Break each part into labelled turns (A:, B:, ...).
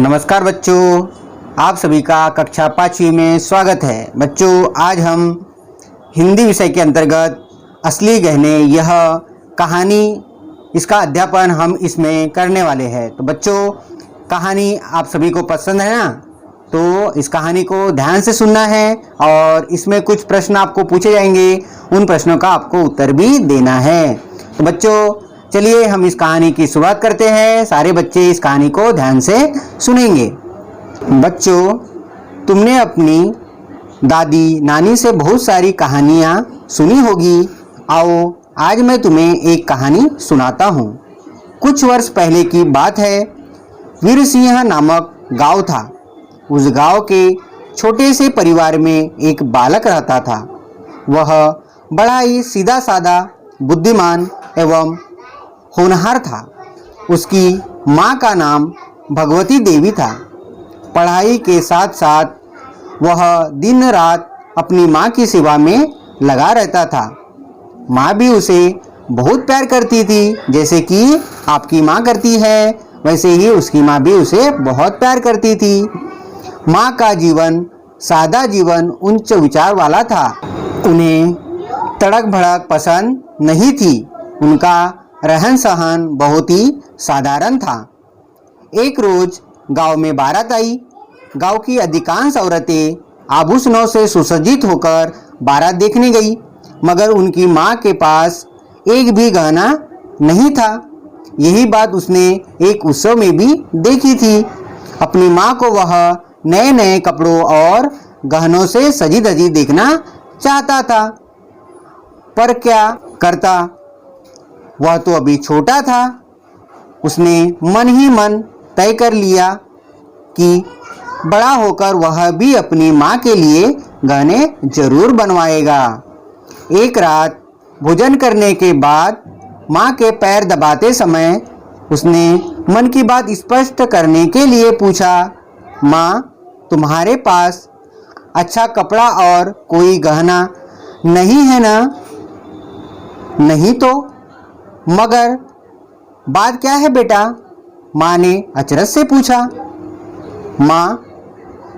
A: नमस्कार बच्चों, आप सभी का कक्षा 5वीं में स्वागत है। बच्चों, आज हम हिंदी विषय के अंतर्गत असली गहने यह कहानी इसका अध्यापन हम इसमें करने वाले हैं। तो बच्चों, कहानी आप सभी को पसंद है ना? तो इस कहानी को ध्यान से सुनना है और इसमें कुछ प्रश्न आपको पूछे जाएंगे, उन प्रश्नों का आपको उत्तर भी देना है। तो बच्चों, चलिए हम इस कहानी की शुरुआत करते हैं। सारे बच्चे इस कहानी को ध्यान से सुनेंगे। बच्चों, तुमने अपनी दादी नानी से बहुत सारी कहानियाँ सुनी होगी। आओ आज मैं तुम्हें एक कहानी सुनाता हूँ। कुछ वर्ष पहले की बात है। वीरसिंह नामक गांव था। उस गांव के छोटे से परिवार में एक बालक रहता था। वह बड़ा ही सीधा साधा, बुद्धिमान एवं होनहार था। उसकी माँ का नाम भगवती देवी था। पढ़ाई के साथ साथ वह दिन रात अपनी माँ की सेवा में लगा रहता था। माँ भी उसे बहुत प्यार करती थी, जैसे कि आपकी माँ करती है, वैसे ही उसकी माँ भी उसे बहुत प्यार करती थी। माँ का जीवन सादा जीवन उच्च विचार वाला था। उन्हें तड़क भड़क पसंद नहीं थी। उनका रहन सहन बहुत ही साधारण था। एक रोज गांव में बारात आई। गांव की अधिकांश औरतें आभूषणों से सुसज्जित होकर बारात देखने गई, मगर उनकी माँ के पास एक भी गहना नहीं था। यही बात उसने एक उत्सव में भी देखी थी। अपनी माँ को वह नए नए कपड़ों और गहनों से सजी धजी देखना चाहता था, पर क्या करता, वह तो अभी छोटा था। उसने मन ही मन तय कर लिया कि बड़ा होकर वह भी अपनी माँ के लिए गहने जरूर बनवाएगा। एक रात भोजन करने के बाद माँ के पैर दबाते समय उसने मन की बात स्पष्ट करने के लिए पूछा, माँ, तुम्हारे पास अच्छा कपड़ा और कोई गहना नहीं है ना? नहीं तो? मगर बात क्या है बेटा? माँ ने अचरज से पूछा। माँ,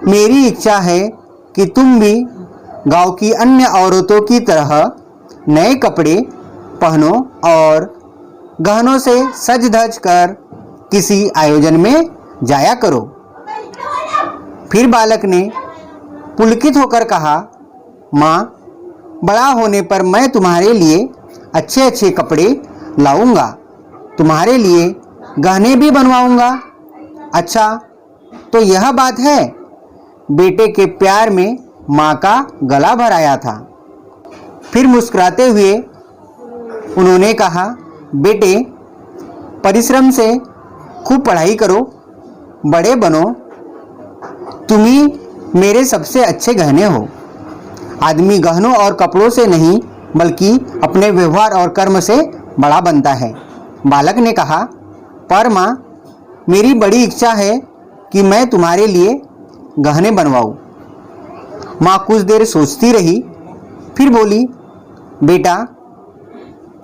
A: मेरी इच्छा है कि तुम भी गांव की अन्य औरतों की तरह नए कपड़े पहनो और गहनों से सज धज कर किसी आयोजन में जाया करो। फिर बालक ने पुलकित होकर कहा, माँ, बड़ा होने पर मैं तुम्हारे लिए अच्छे अच्छे कपड़े लाऊंगा, तुम्हारे लिए गहने भी बनवाऊंगा। अच्छा, तो यह बात है। बेटे के प्यार में माँ का गला भर आया था। फिर मुस्कुराते हुए उन्होंने कहा, बेटे, परिश्रम से खूब पढ़ाई करो, बड़े बनो, तुम ही मेरे सबसे अच्छे गहने हो। आदमी गहनों और कपड़ों से नहीं बल्कि अपने व्यवहार और कर्म से बड़ा बनता है। बालक ने कहा, पर माँ, मेरी बड़ी इच्छा है कि मैं तुम्हारे लिए गहने बनवाऊँ। माँ कुछ देर सोचती रही, फिर बोली, बेटा,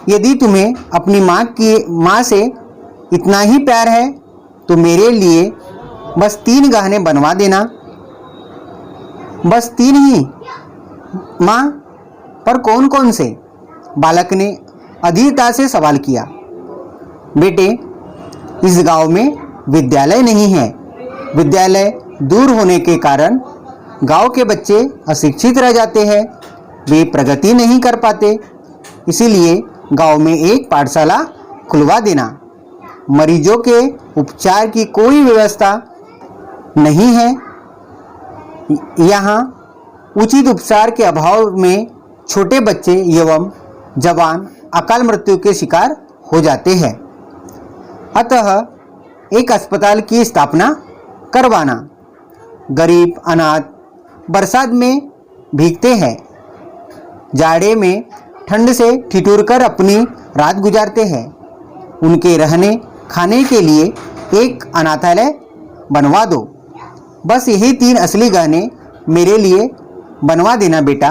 A: यदि तुम्हें अपनी माँ से इतना ही प्यार है तो मेरे लिए बस 3 गहने बनवा देना। बस 3 ही? माँ, पर कौन कौन से? बालक ने अधीरता से सवाल किया। बेटे, इस गांव में विद्यालय नहीं है। विद्यालय दूर होने के कारण गांव के बच्चे अशिक्षित रह जाते हैं, वे प्रगति नहीं कर पाते। इसीलिए गांव में एक पाठशाला खुलवा देना। मरीजों के उपचार की कोई व्यवस्था नहीं है। यहाँ उचित उपचार के अभाव में छोटे बच्चे एवं जवान अकाल मृत्यु के शिकार हो जाते हैं। अतः एक अस्पताल की स्थापना करवाना। गरीब अनाथ बरसात में भीगते हैं, जाड़े में ठंड से ठिठुर कर अपनी रात गुजारते हैं। उनके रहने खाने के लिए एक अनाथालय बनवा दो। बस यही 3 असली गहने मेरे लिए बनवा देना बेटा।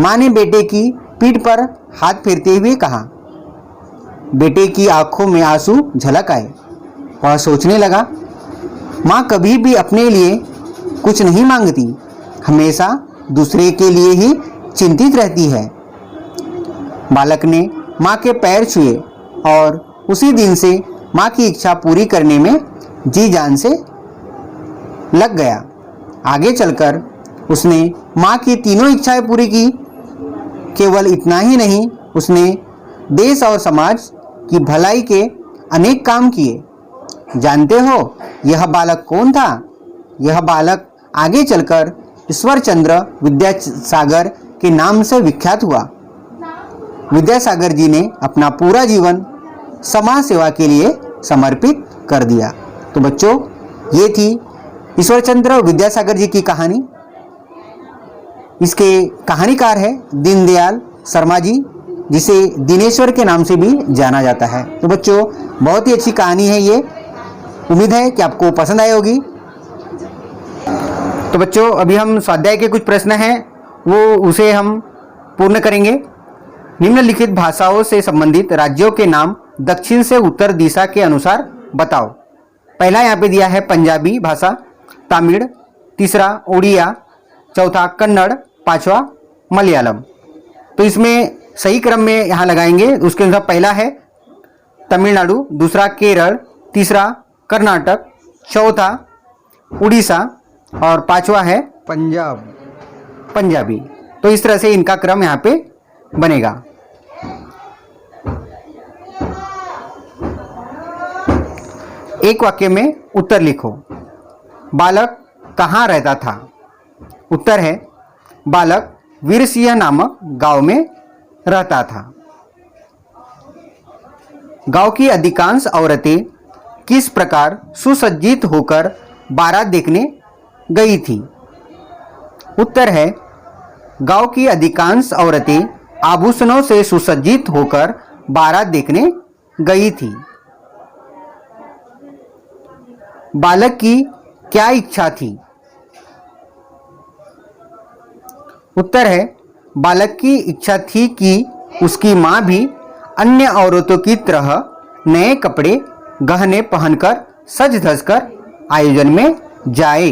A: माँ ने बेटे की पीठ पर हाथ फेरते हुए कहा। बेटे की आंखों में आंसू झलक आए। वह सोचने लगा, माँ कभी भी अपने लिए कुछ नहीं मांगती, हमेशा दूसरे के लिए ही चिंतित रहती है। बालक ने माँ के पैर छुए और उसी दिन से माँ की इच्छा पूरी करने में जी जान से लग गया। आगे चलकर उसने माँ की तीनों इच्छाएं पूरी की। केवल इतना ही नहीं, उसने देश और समाज की भलाई के अनेक काम किए। जानते हो यह बालक कौन था? यह बालक आगे चलकर ईश्वरचंद्र विद्यासागर के नाम से विख्यात हुआ। विद्यासागर जी ने अपना पूरा जीवन समाज सेवा के लिए समर्पित कर दिया। तो बच्चों, ये थी ईश्वरचंद्र विद्यासागर जी की कहानी। इसके कहानीकार है दीनदयाल शर्मा जी, जिसे दिनेश्वर के नाम से भी जाना जाता है। तो बच्चों, बहुत ही अच्छी कहानी है ये। उम्मीद है कि आपको पसंद आई होगी। तो बच्चों, अभी हम स्वाध्याय के कुछ प्रश्न हैं वो उसे हम पूर्ण करेंगे। निम्नलिखित भाषाओं से संबंधित राज्यों के नाम दक्षिण से उत्तर दिशा के अनुसार बताओ। पहला यहाँ पे दिया है पंजाबी भाषा, तमिल, तीसरा उड़िया, चौथा कन्नड़, पांचवा मलयालम। तो इसमें सही क्रम में यहाँ लगाएंगे। उसके अनुसार पहला है तमिलनाडु, दूसरा केरल, तीसरा कर्नाटक, चौथा उड़ीसा और पांचवा है पंजाबी। तो इस तरह से इनका क्रम यहाँ पे बनेगा। एक वाक्य में उत्तर लिखो। बालक कहाँ रहता था? उत्तर है बालक वीरसिंह नामक गांव में रहता था। गांव की अधिकांश औरतें किस प्रकार सुसज्जित होकर बारात देखने गई थी? उत्तर है गांव की अधिकांश औरतें आभूषणों से सुसज्जित होकर बारात देखने गई थी। बालक की क्या इच्छा थी? उत्तर है बालक की इच्छा थी कि उसकी मां भी अन्य औरतों की तरह नए कपड़े गहने पहनकर सज धज कर आयोजन में जाए।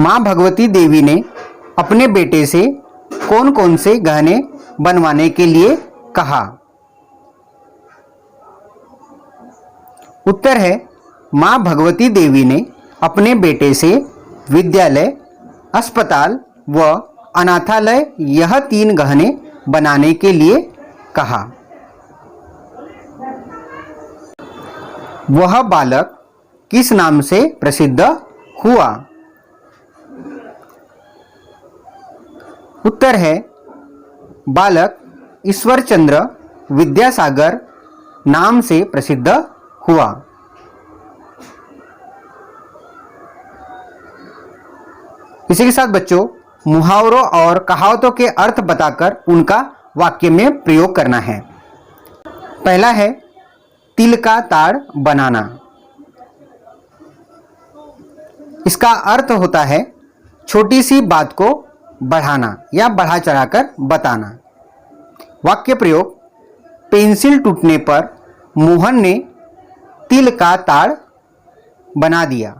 A: मां भगवती देवी ने अपने बेटे से कौन कौन से गहने बनवाने के लिए कहा? उत्तर है मां भगवती देवी ने अपने बेटे से विद्यालय, अस्पताल व अनाथालय यह 3 गहने बनाने के लिए कहा। वह बालक किस नाम से प्रसिद्ध हुआ? उत्तर है बालक ईश्वरचंद्र विद्यासागर नाम से प्रसिद्ध हुआ। इसी के साथ बच्चों, मुहावरों और कहावतों के अर्थ बताकर उनका वाक्य में प्रयोग करना है। पहला है तिल का ताड़ बनाना। इसका अर्थ होता है छोटी सी बात को बढ़ाना या बढ़ा चढ़ाकर बताना। वाक्य प्रयोग, पेंसिल टूटने पर मोहन ने तिल का ताड़ बना दिया।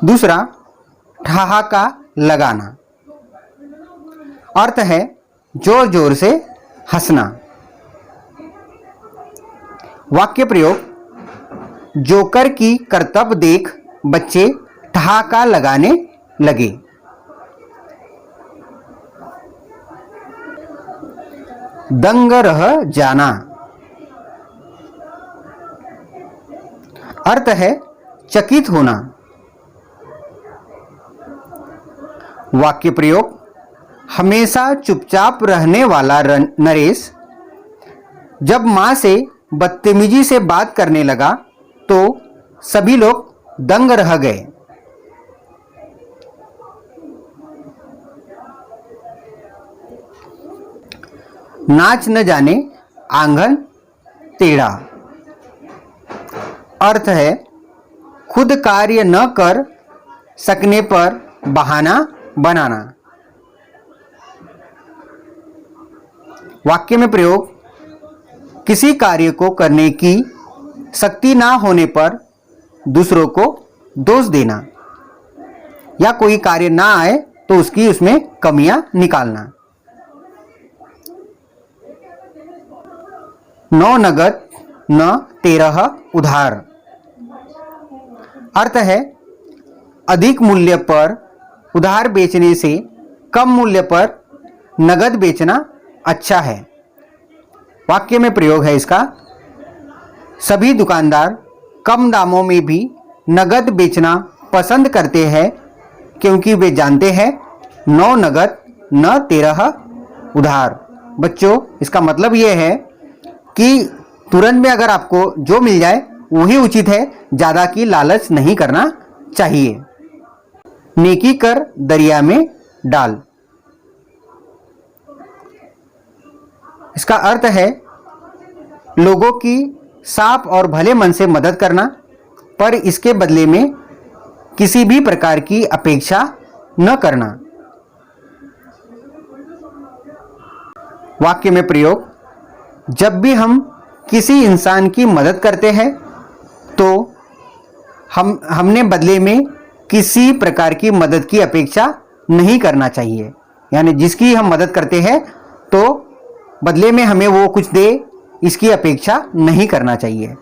A: दूसरा, ठहाका लगाना। अर्थ है जोर जोर से हंसना। वाक्य प्रयोग, जोकर की करतब देख बच्चे ठहाका लगाने लगे। दंग रह जाना। अर्थ है चकित होना। वाक्य प्रयोग, हमेशा चुपचाप रहने वाला नरेश जब मां से बदतमीजी से बात करने लगा तो सभी लोग दंग रह गए। नाच न जाने आंगन टेढ़ा। अर्थ है खुद कार्य न कर सकने पर बहाना बनाना। वाक्य में प्रयोग, किसी कार्य को करने की शक्ति ना होने पर दूसरों को दोष देना, या कोई कार्य ना आए तो उसकी उसमें कमियां निकालना। 9 नगद न 13 उधार। अर्थ है, अधिक मूल्य पर उधार बेचने से कम मूल्य पर नगद बेचना अच्छा है। वाक्य में प्रयोग है इसका, सभी दुकानदार कम दामों में भी नगद बेचना पसंद करते हैं क्योंकि वे जानते हैं 9 नगद न 13 उधार। बच्चों, इसका मतलब यह है कि तुरंत में अगर आपको जो मिल जाए वही उचित है, ज़्यादा की लालच नहीं करना चाहिए। नेकी कर दरिया में डाल। इसका अर्थ है लोगों की साफ और भले मन से मदद करना, पर इसके बदले में किसी भी प्रकार की अपेक्षा न करना। वाक्य में प्रयोग, जब भी हम किसी इंसान की मदद करते हैं तो हमने बदले में किसी प्रकार की मदद की अपेक्षा नहीं करना चाहिए। यानी जिसकी हम मदद करते हैं तो बदले में हमें वो कुछ दे, इसकी अपेक्षा नहीं करना चाहिए।